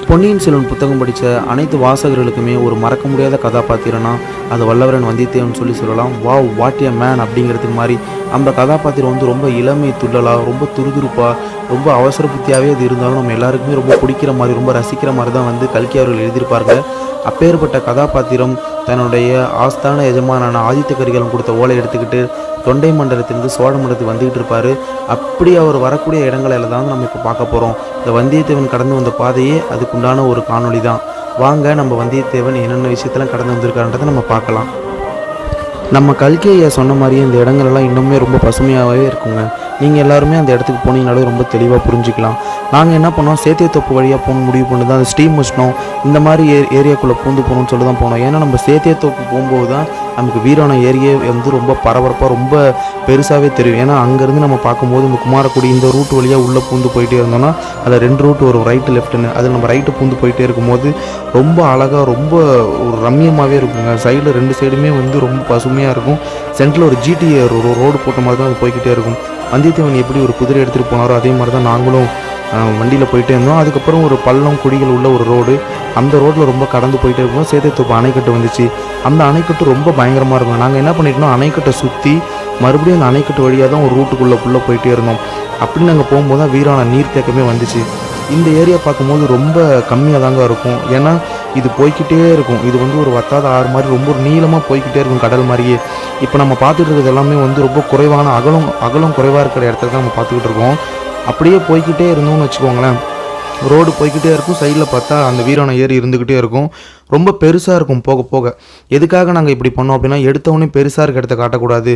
பொன்னியின் செல்வன் புத்தகம் படித்த அனைத்து வாசகர்களுக்குமே ஒரு மறக்க முடியாத கதாபாத்திரம்னா அது வல்லவரன் வந்தியத்தேவன் சொல்லலாம். வாவ் வாட் எ மேன் அப்படிங்கிறதுக்கு மாதிரி அந்த கதாபாத்திரம் வந்து ரொம்ப இளமை துள்ளலாக, ரொம்ப துருதுருப்பாக, ரொம்ப அவசர புத்தியாகவே அது இருந்தாலும் நம்ம எல்லாருக்குமே ரொம்ப பிடிக்கிற மாதிரி, ரொம்ப ரசிக்கிற மாதிரி தான் வந்து கல்கி அவர்கள் எழுதியிருப்பார்கள். அப்பேற்பட்ட கதாபாத்திரம் தன்னுடைய ஆஸ்தான எஜமானான ஆதித்த கரிகாலன் கொடுத்த ஓலை எடுத்துக்கிட்டு தொண்டை மண்டலத்திலிருந்து சோழ மண்டலத்துக்கு வந்துக்கிட்டு இருப்பார். அப்படி அவர் வரக்கூடிய இடங்களில் தான் நம்ம இப்போ பார்க்க போகிறோம். இந்த வந்தியத்தேவன் கடந்து வந்த பாதையே அதுக்குண்டான ஒரு காணொளி தான். வாங்க நம்ம வந்தியத்தேவன் என்னென்ன விஷயத்தெல்லாம் கடந்து வந்திருக்காருன்றதை நம்ம பார்க்கலாம். நம்ம கல்கி ஐயா சொன்ன மாதிரியே இந்த இடங்கள்லாம் இன்னுமே ரொம்ப பசுமையாகவே இருக்குங்க. நீங்கள் எல்லாருமே அந்த இடத்துக்கு போனீங்கனாலே ரொம்ப தெளிவாக புரிஞ்சிக்கலாம். நாங்கள் என்ன பண்ணோம், சேத்தியத்தோப்பு வழியாக போகணும் முடிவு பண்ணி தான் அந்த ஸ்டீம் வச்சினோம். இந்த மாதிரி ஏரியாக்குள்ளே பூந்து போகணும்னு சொல்லி தான் போனோம். ஏன்னா நம்ம சேத்தியத்தோப்பு போகும்போது தான் நமக்கு வீராணம் ஏரியே வந்து ரொம்ப பரபரப்பாக ரொம்ப பெருசாகவே தெரியும். ஏன்னா அங்கேருந்து நம்ம பார்க்கும்போது இந்த குமாரக்குடி இந்த ரூட் வழியாக உள்ளே பூந்து போயிட்டே இருந்தோம்னா அதில் 2 ரூட் வரும், ரைட்டு லெஃப்ட்டுன்னு. அதில் நம்ம ரைட்டு பூந்து போயிட்டே இருக்கும்போது ரொம்ப அழகாக ரொம்ப ஒரு ரம்மியமாகவே இருக்குங்க. சைடில் 2 சைடுமே வந்து ரொம்ப பசுமையாக இருக்கும். சென்டரில் ஒரு ஜிடிஏ ரோடு போட்ட மாதிரி தான் அது போய்கிட்டே இருக்கும். வந்தியத்தேவன் எப்படி ஒரு குதிரை எடுத்துகிட்டு போனாரோ அதே மாதிரி தான் நாங்களும் வண்டியில் போயிட்டே இருந்தோம். அதுக்கப்புறம் ஒரு பள்ளம் குடிகள் உள்ள ஒரு ரோடு, அந்த ரோட்டில் ரொம்ப கடந்து போயிட்டே இருக்கும். சேத்தியத்தோப்பு அணைக்கட்டு வந்துச்சு. அந்த அணைக்கட்டு ரொம்ப பயங்கரமாக இருக்கும். நாங்கள் என்ன பண்ணிட்டோம், அணைக்கட்டை சுற்றி மறுபடியும் அந்த அணைக்கட்டு வழியாக தான் ஒரு ரூட்டுக்குள்ளே போயிட்டே இருந்தோம். அப்படி நாங்கள் போகும்போது தான் வீரான நீர்த்தேக்கமே வந்துச்சு. இந்த ஏரியா பார்க்கும்போது ரொம்ப கம்மியாக தாங்க இருக்கும். ஏன்னா இது போய்கிட்டே இருக்கும். இது வந்து ஒரு வத்தாத ஆறு மாதிரி ரொம்ப ஒரு நீளமாக போய்கிட்டே இருக்கும், கடல் மாதிரியே. இப்போ நம்ம பார்த்துட்டு இருக்கிறது எல்லாமே வந்து ரொம்ப குறைவான அகலம் குறைவாக இருக்கிற இடத்துல தான் நம்ம பார்த்துக்கிட்டு இருக்கோம். அப்படியே போய்கிட்டே இருந்தோம்னு வச்சுக்கோங்களேன், ரோடு போய்கிட்டே இருக்கும். சைடில் பார்த்தா அந்த வீராணம் ஏரி இருந்துக்கிட்டே இருக்கும். ரொம்ப பெருசாக இருக்கும் போக போக. எதுக்காக நாங்கள் இப்படி பண்ணோம் அப்படின்னா, எடுத்தவொடனே பெருசாக இருக்க இடத்த காட்டக்கூடாது,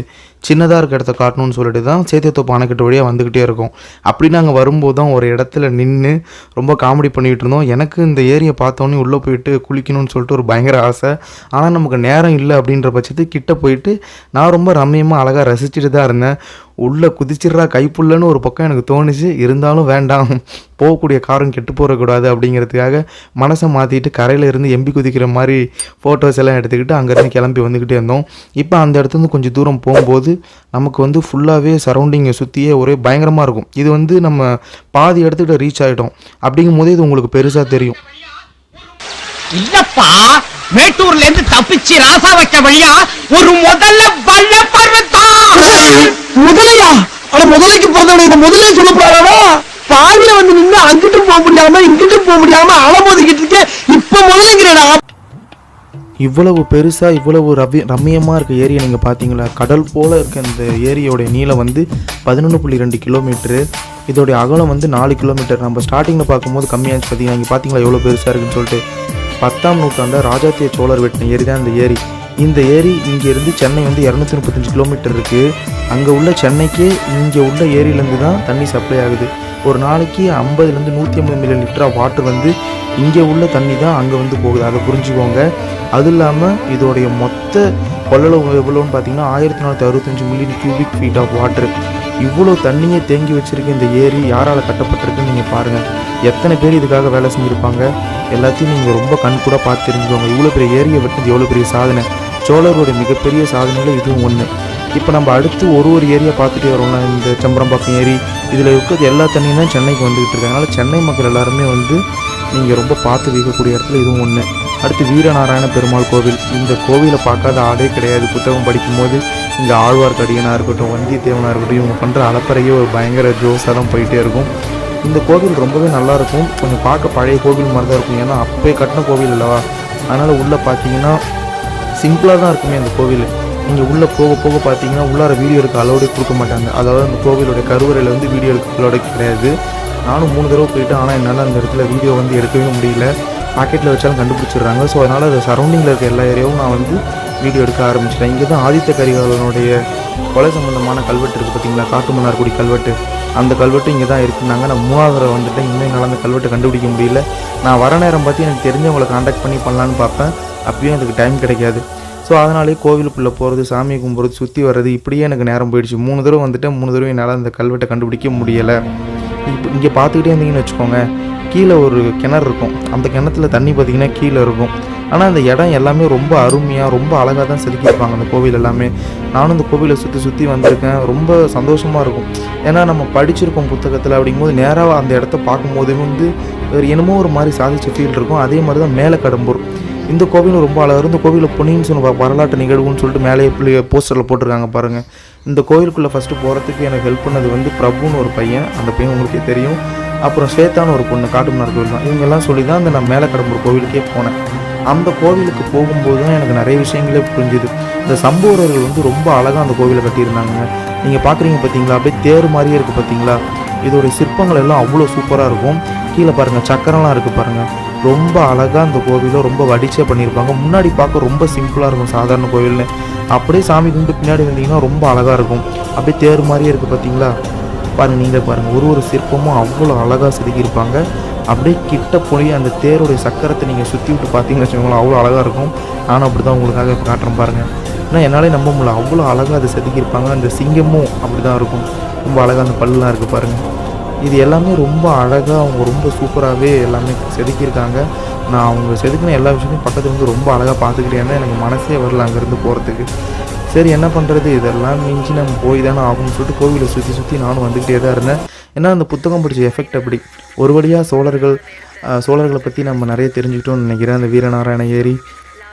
சின்னதாக இருக்க இடத்த காட்டணும்னு சொல்லிட்டு தான் சேத்தியத்தோப்பு அணைக்கட்டு வழியாக வந்துக்கிட்டே இருக்கும். அப்படி நாங்கள் வரும்போது தான் ஒரு இடத்துல நின்று ரொம்ப காமெடி பண்ணிகிட்டு இருந்தோம். எனக்கு இந்த ஏரியை பார்த்தோன்னே உள்ளே போயிட்டு குளிக்கணும்னு சொல்லிட்டு ஒரு பயங்கர ஆசை. ஆனால் நமக்கு நேரம் இல்லை அப்படின்ற பட்சத்துக்கு கிட்ட போயிட்டு நான் ரொம்ப ரம்மியமாக அழகாக ரசிச்சுட்டு தான் இருந்தேன். உள்ளே குதிச்சிட்றா கைப்புள்ளன்னு ஒரு பக்கம் எனக்கு தோணுச்சு. இருந்தாலும் வேண்டாம், போகக்கூடிய காரம் கெட்டு போகக்கூடாது அப்படிங்கிறதுக்காக மனசை மாற்றிட்டு கரையில் இருந்து எம்பி குதிக்கிற மாதிரி ஃபோட்டோஸ் எல்லாம் எடுத்துக்கிட்டு அங்கேருந்து கிளம்பி வந்துக்கிட்டே இருந்தோம். இப்போ அந்த இடத்துலேருந்து கொஞ்சம் தூரம் போகும்போது நமக்கு வந்து ஃபுல்லாகவே சரௌண்டிங்கை சுற்றியே ஒரே பயங்கரமாக இருக்கும். இது வந்து நம்ம பாதி இடத்துக்கிட்ட ரீச் ஆகிட்டோம். அப்படிங்கும் போதே இது உங்களுக்கு பெருசாக தெரியும். இல்லப்பா, மேட்டூர்ல இருந்து தப்பிச்சு ராசா வைக்க வழியா ஒரு முதல்ல வல்ல பர்வத்தா. முதலையா? அட முதலைக்கு பிறந்தவன முதலே சொல்லப்படாதா? பாதியில வந்து நின்று அங்கிட்டும் போக முடியாம இங்கிட்டும் போக முடியாம அலமோதிக்கிட்டு இருக்க. இப்ப முதலைங்கிறடா. இவ்வளவு பெருசாக இவ்வளவு ரம்மியமாக இருக்க ஏரியை நீங்கள் பார்த்தீங்களா? கடல் போல் இருக்க இந்த ஏரியோடைய நீளம் வந்து 11.2 கிலோமீட்டரு. இதோடைய அகலம் வந்து 4 கிலோமீட்டர். நம்ம ஸ்டார்டிங்கில் பார்க்கும்போது கம்மியாச்சு. பார்த்தீங்கன்னா இங்கே பார்த்தீங்களா எவ்வளோ பெருசாக இருக்குன்னு சொல்லிட்டு. 10ஆம் நூற்றாண்டில் ராஜாத்திய சோழர் வெட்டின ஏரி தான் இந்த ஏரி. இந்த ஏரி இங்கேருந்து சென்னை வந்து 235 கிலோமீட்டர் இருக்குது. அங்கே உள்ள சென்னைக்கு இங்கே உள்ள ஏரியிலேருந்து தான் தண்ணி சப்ளை ஆகுது. ஒரு நாளைக்கு 50லேருந்து 150 மில்லியன் லிட்டராக வாட்டர் வந்து இங்கே உள்ள தண்ணி தான் அங்கே வந்து போகுது. அதை புரிஞ்சுக்கோங்க. அது இல்லாமல் இதோடைய மொத்த கொள்ளளவு எவ்வளோன்னு பார்த்தீங்கன்னா 1465 million cubic feet of water. இவ்வளோ தண்ணியை தேங்கி வச்சுருக்க இந்த ஏரி யாரால் கட்டப்பட்டிருக்குன்னு நீங்கள் பாருங்கள். எத்தனை பேர் இதுக்காக வேலை செஞ்சுருப்பாங்க. எல்லாத்தையும் நீங்கள் ரொம்ப கண் கூட பார்த்து தெரிஞ்சுக்கோங்க. இவ்வளோ பெரிய ஏரியை வெட்டினது எவ்வளோ பெரிய சாதனை. சோழருடைய மிகப்பெரிய சாதனையில் இதுவும் ஒன்று. இப்போ நம்ம அடுத்து ஒரு ஏரியா பார்த்துட்டே வரோம்னா, இந்த செம்பரம்பாக்கம் ஏரி இதில் இருக்கிறது எல்லா தண்ணியும் தான் சென்னைக்கு வந்துக்கிட்டு இருக்கு. அதனால் சென்னை மக்கள் எல்லாருமே வந்து நீங்கள் ரொம்ப பார்த்து வைக்கக்கூடிய இடத்துல இதுவும் ஒன்று. அடுத்து வீரநாராயண பெருமாள் கோவில். இந்த கோவிலை பார்க்காத ஆடே கிடையாது. புத்தகம் படிக்கும்போது இங்கே ஆழ்வார்க்கடியனாக இருக்கட்டும், வந்தியத்தேவனாக இருக்கட்டும், இவங்க பண்ணுற அலப்பறையே ஒரு பயங்கர ஜோஸாக தான் போயிட்டே இருக்கும். இந்த கோவில் ரொம்பவே நல்லாயிருக்கும். கொஞ்சம் பார்க்க பழைய கோவில் மாதிரி தான் இருக்கும். ஏன்னா அப்போயே கட்டின கோவில் இல்லவா, அதனால் உள்ளே பார்த்தீங்கன்னா சிம்பிளாக தான் இருக்குமே அந்த கோவில். நீங்கள் உள்ளே போக போக பார்த்தீங்கன்னா உள்ளார வீடியோ எடுக்க அலோடே கொடுக்க மாட்டாங்க. அதாவது அந்த கோவிலுடைய கருவறையில் வந்து வீடியோ எடுக்க அலோடே கிடையாது. நானும் 3 தடவை போயிட்டு, ஆனால் என்னால் அந்த இடத்துல வீடியோ வந்து எடுக்கவே முடியல. பாக்கெட்டில் வச்சாலும் கண்டுபிடிச்சிடுறாங்க. ஸோ அதனால் அது சரௌண்டிங்கில் இருக்க எல்லா ஏரியாவும் நான் வந்து வீடியோ எடுக்க ஆரம்பிச்சிட்டேன். இங்கே தான் ஆதித்த கரிகாலனுடைய கொலை சம்பந்தமான கல்வெட்டு இருக்குது பார்த்தீங்களா, காட்டுமன்னார்குடி கல்வெட்டு. அந்த கல்வெட்டு இங்கே தான் இருக்குன்னாங்க. நான் 3வது தடவை வந்துட்டேன். இன்னும் என்னால் அந்த கல்வெட்டை கண்டுபிடிக்க முடியல. நான் வர நேரம் பார்த்து எனக்கு தெரிஞ்சவங்களை காண்டாக்ட் பண்ணி பண்ணலான்னு பார்ப்பேன். அப்பயும் அதுக்கு டைம் கிடைக்காது. ஸோ அதனாலே கோவிலுக்குள்ளே போகிறது, சாமியை கும்பிட்றது, சுற்றி வர்றது, இப்படியே எனக்கு நேரம் போயிடுச்சு. 3 தடவை வந்துட்டேன். 3 தடவை என்னால் அந்த கல்வெட்டை கண்டுபிடிக்க முடியலை. இப்போ இங்கே பார்த்துக்கிட்டே இருந்தீங்கன்னு வச்சுக்கோங்க, கீழே ஒரு கிணறு இருக்கும். அந்த கிணத்துல தண்ணி பார்த்திங்கன்னா கீழே இருக்கும். ஆனால் அந்த இடம் எல்லாமே ரொம்ப அருமையாக ரொம்ப அழகாக தான் செதுக்கியிருப்பாங்க அந்த கோவில் எல்லாமே. நானும் இந்த கோவிலை சுற்றி வந்திருக்கேன். ரொம்ப சந்தோஷமாக இருக்கும். ஏன்னா நம்ம படிச்சிருக்கோம் புத்தகத்தில், அப்படிங்கும்போது நேராக அந்த இடத்த பார்க்கும்போது வந்து என்னமோ ஒரு மாதிரி சாதிச்ச ஃபீல் இருக்கும். அதே மாதிரி தான் மேலக்கடம்பூர் இந்த கோவிலும் ரொம்ப அழகாக இருக்கும். இந்த கோவிலில் பொன்னியின் செல்வன் வரலாற்று நிகழ்வுன்னு சொல்லிட்டு மேலே போஸ்டரில் போட்டிருக்காங்க பாருங்கள். இந்த கோவிலுக்குள்ளே ஃபஸ்ட்டு போகிறதுக்கு எனக்கு ஹெல்ப் பண்ணது வந்து பிரபுன்னு ஒரு பையன், அந்த பையன் உங்களுக்கே தெரியும். அப்புறம் ஸ்வேதான்னு ஒரு பொண்ணு, காட்டுமன்னார் கோவில் தான். இவங்கெல்லாம் சொல்லி தான் அந்த நான் மேலக்கடம்பூர் கோவிலுக்கே போனேன். அந்த கோவிலுக்கு போகும்போது தான் எனக்கு நிறைய விஷயங்களே புரிஞ்சுது. இந்த சம்புவரர்கள் வந்து ரொம்ப அழகாக அந்த கோவிலை கட்டியிருந்தாங்க. நீங்கள் பார்க்குறீங்க பார்த்தீங்களா, அப்படியே தேர் மாதிரியே இருக்குது பார்த்தீங்களா. இதோடைய சிற்பங்கள் எல்லாம் அவ்வளோ சூப்பராக இருக்கும். கீழே பாருங்கள் சக்கரம்லாம் இருக்குது பாருங்கள். ரொம்ப அழகாக அந்த கோவிலை ரொம்ப வடிச்சே பண்ணியிருப்பாங்க. முன்னாடி பார்க்க ரொம்ப சிம்பிளாக இருக்கும் சாதாரண கோவில்னு. அப்படியே சாமி கும்பிட்டு பின்னாடி வந்தீங்கன்னா ரொம்ப அழகாக இருக்கும். அப்படியே தேர் மாதிரியே இருக்குது பார்த்தீங்களா. பாருங்கள், நீங்களே பாருங்கள், ஒரு சிற்பமும் அவ்வளோ அழகாக செதுக்கியிருப்பாங்க. அப்படியே கிட்ட போய் அந்த தேருடைய சக்கரத்தை நீங்கள் சுற்றி விட்டு பார்த்தீங்கன்னு வச்சுக்கோங்களேன், அவ்வளோ அழகாக இருக்கும். நானும் அப்படி தான் உங்களுக்காக காட்டுறேன் பாருங்கள். ஏன்னா என்னாலே நம்ப முடியல, அவ்வளோ அழகாக அதை செதுக்கியிருப்பாங்க. அந்த சிங்கமும் அப்படி தான் இருக்கும், ரொம்ப அழகாக அந்த பல்லுலாம் இருக்குது பாருங்கள். இது எல்லாமே ரொம்ப அழகாக அவங்க ரொம்ப சூப்பராகவே எல்லாமே செதுக்கியிருக்காங்க. நான் அவங்க செதுக்கின எல்லா விஷயத்தையும் பக்கத்துல வந்து ரொம்ப அழகாக பார்த்துக்கிட்டேன்னா எனக்கு மனசே வரல அங்கேருந்து போகிறதுக்கு. சரி, என்ன பண்ணுறது, இதெல்லாம் மிஞ்சி நம்ம போய் தானே ஆகும்னு சொல்லிட்டு கோவிலை சுற்றி நானும் வந்துக்கிட்டே தான் இருந்தேன். ஏன்னா அந்த புத்தகம் படித்த எஃபெக்ட் அப்படி. ஒரு வழியாக சோழர்களை பற்றி நம்ம நிறைய தெரிஞ்சுக்கிட்டோம்னு நினைக்கிறேன். அந்த வீரநாராயண ஏரி,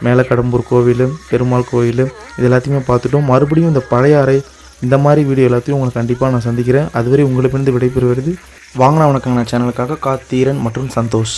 மேலக்கடம்பூர் கோவில், பெருமாள் கோவில், இது எல்லாத்தையுமே பார்த்துட்டோம். மறுபடியும் இந்த பழைய அறை, இந்த மாதிரி வீடியோ எல்லாத்தையும் உங்களை கண்டிப்பாக நான் சந்திக்கிறேன். அதுவரை உங்களிடமிருந்து விடைபெறுவது வாங்கினா வணக்கங்க சேனலுக்காக கார்த்திகேயன் மற்றும் சந்தோஷ்.